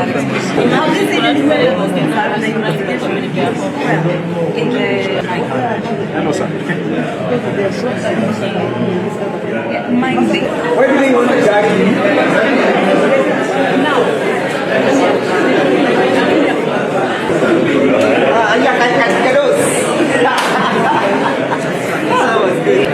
Hello, sir. Where do you want to go? Yeah, that was good.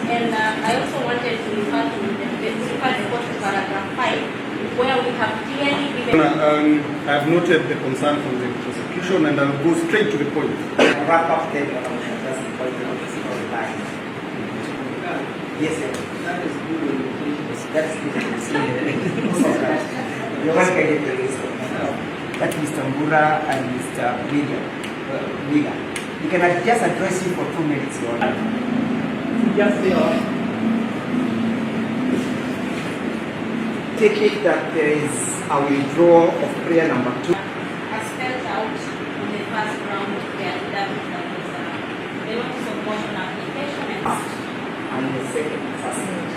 And I also wanted to refer to the super report paragraph 5, where we have clearly given. I have noted the concern from the prosecution, and I'll go straight to the point. Wrap up then. Yes, sir. That is good. That's good. You want to get the list. That's Mr. Mbura and Mr. William. You can just address you for 2 minutes. Just take it that there is a withdrawal of prayer number 2. As spelled out in the first round of the affidavit that was the notice of motion application And the second assessment.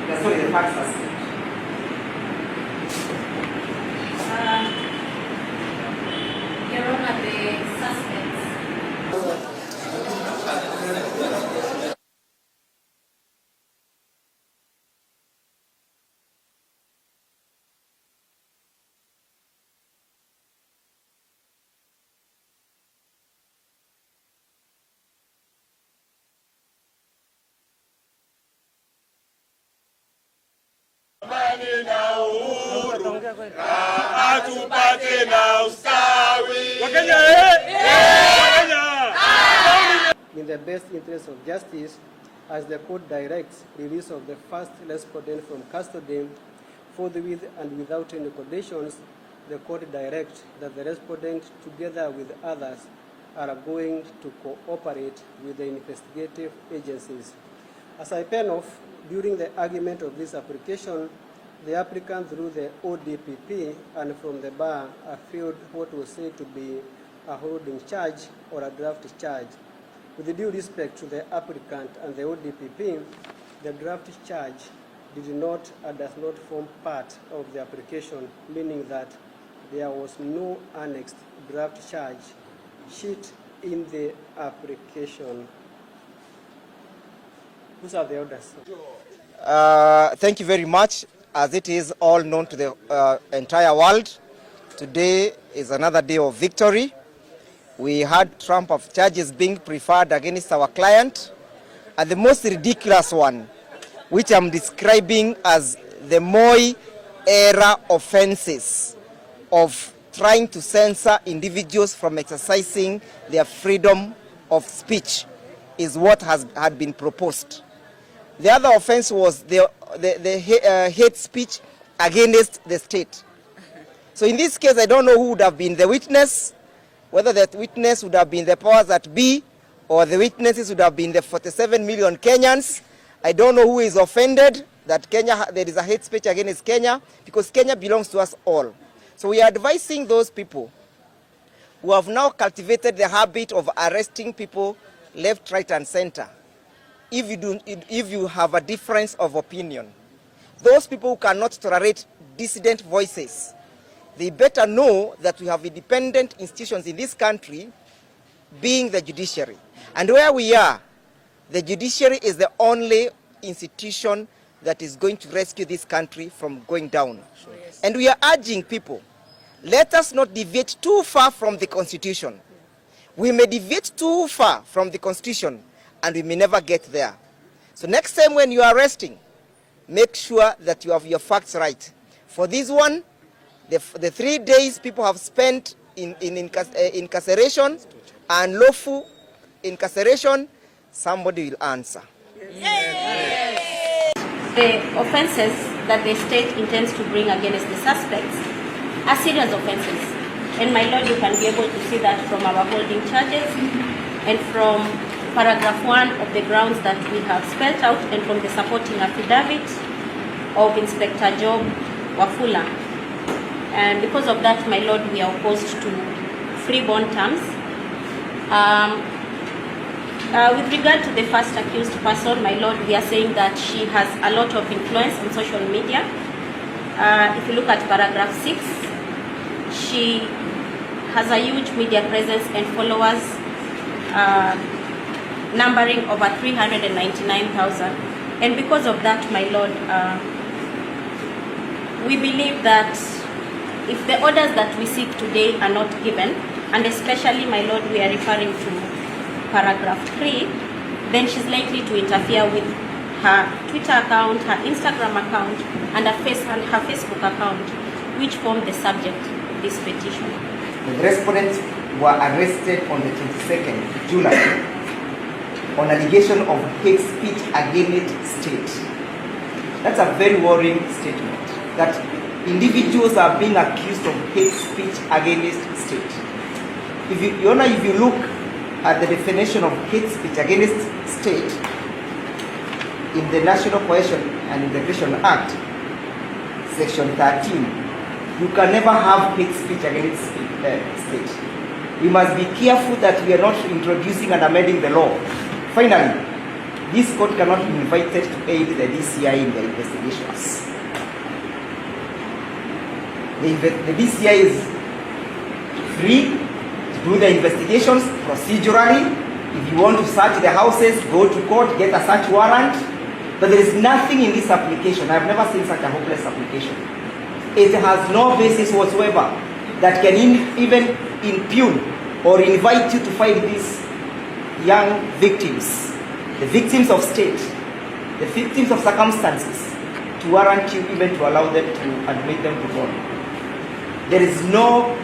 That's why the first assessment. Your Honor, the suspects. In the best interest of justice, as the court directs release of the first respondent from custody forthwith and without any conditions, the court directs that the respondent, together with others, are going to cooperate with the investigative agencies. As I pen off, during the argument of this application, the applicant, through the ODPP and from the bar, affirmed what was said to be a holding charge or a draft charge. With due respect to the applicant and the ODPP, the draft charge did not and does not form part of the application, meaning that there was no annexed draft charge sheet in the application. Whose are the orders? Thank you very much. As it is all known to the entire world, today is another day of victory. We had trump of charges being preferred against our client, and the most ridiculous one, which I'm describing as the Moi era offenses of trying to censor individuals from exercising their freedom of speech, is what had been proposed. The other offense was the hate speech against the state. So in this case, I don't know who would have been the witness, whether that witness would have been the powers that be, or the witnesses would have been the 47 million Kenyans. I don't know who is offended that there is a hate speech against Kenya, because Kenya belongs to us all. So we are advising those people who have now cultivated the habit of arresting people left, right, and center. If you have a difference of opinion, those people who cannot tolerate dissident voices, they better know that we have independent institutions in this country, being the judiciary. And where we are, the judiciary is the only institution that is going to rescue this country from going down. Yes. And we are urging people, let us not deviate too far from the Constitution. We may deviate too far from the Constitution, and we may never get there. So next time when you are arresting, make sure that you have your facts right. For this one, the 3 days people have spent in incarceration and lawful incarceration, somebody will answer. Yes. The offenses that the state intends to bring against the suspects are serious offenses. And my lord, you can be able to see that from our holding charges and from paragraph 1 of the grounds that we have spelled out, and from the supporting affidavit of Inspector Job Wafula. And because of that, my lord, we are opposed to free bond terms. With regard to the first accused person, my lord, we are saying that she has a lot of influence on social media. If you look at paragraph 6, she has a huge media presence and followers numbering over 399,000. And because of that, my lord, we believe that if the orders that we seek today are not given, and especially, my lord, we are referring to paragraph 3, then she's likely to interfere with her Twitter account, her Instagram account, and her Facebook account, which form the subject of this petition. The respondents were arrested on the 22nd July on allegation of hate speech against state. That's a very worrying statement, that individuals are being accused of hate speech against state. If you look at the definition of hate speech against state in the National Cohesion and Integration Act, Section 13, you can never have hate speech against state. We must be careful that we are not introducing and amending the law. Finally, this court cannot be invited to aid the DCI in their investigations. The DCI is free to do the investigations procedurally. If you want to search the houses, go to court, get a search warrant. But there is nothing in this application. I've never seen such a hopeless application. It has no basis whatsoever that can even impugn or invite you to fight these young victims, the victims of state, the victims of circumstances, to warrant you even to allow them to admit them to bond. There is no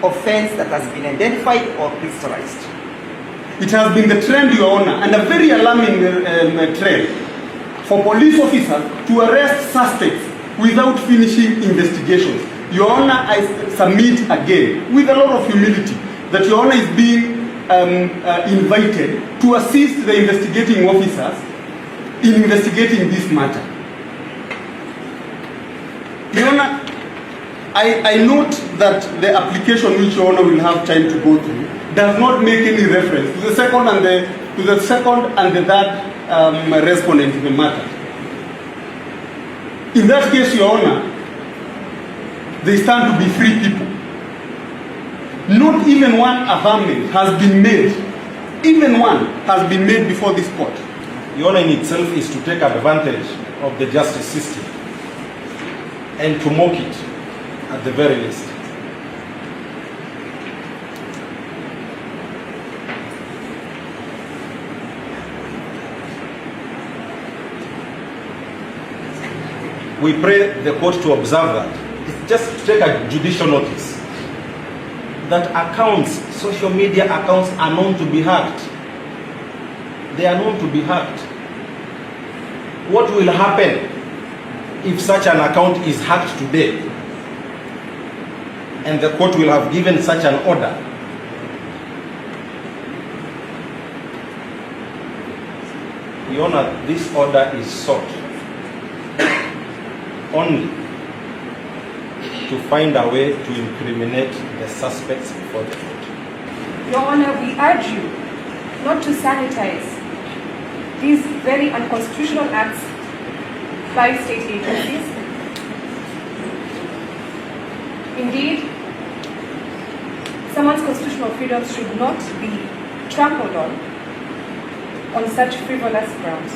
offense that has been identified or crystallized. It has been the trend, Your Honor, and a very alarming trend, for police officers to arrest suspects without finishing investigations. Your Honor, I submit again, with a lot of humility, that Your Honor is being invited to assist the investigating officers in investigating this matter. Your Honor, I note that the application which Your Honor will have time to go through does not make any reference to the second and the third respondent in the matter. In that case, Your Honor, they stand to be free people. Not even one affirmation has been made. Even one has been made before this court. Your Honor in itself is to take advantage of the justice system and to mock it at the very least. We pray the court to observe that. Just to take a judicial notice that accounts, social media accounts, are known to be hacked. They are known to be hacked. What will happen if such an account is hacked today and the court will have given such an order? Your Honor, this order is sought only to find a way to incriminate the suspects before the court. Your Honor, we urge you not to sanitize these very unconstitutional acts by state agencies. Indeed, someone's constitutional freedoms should not be trampled on such frivolous grounds.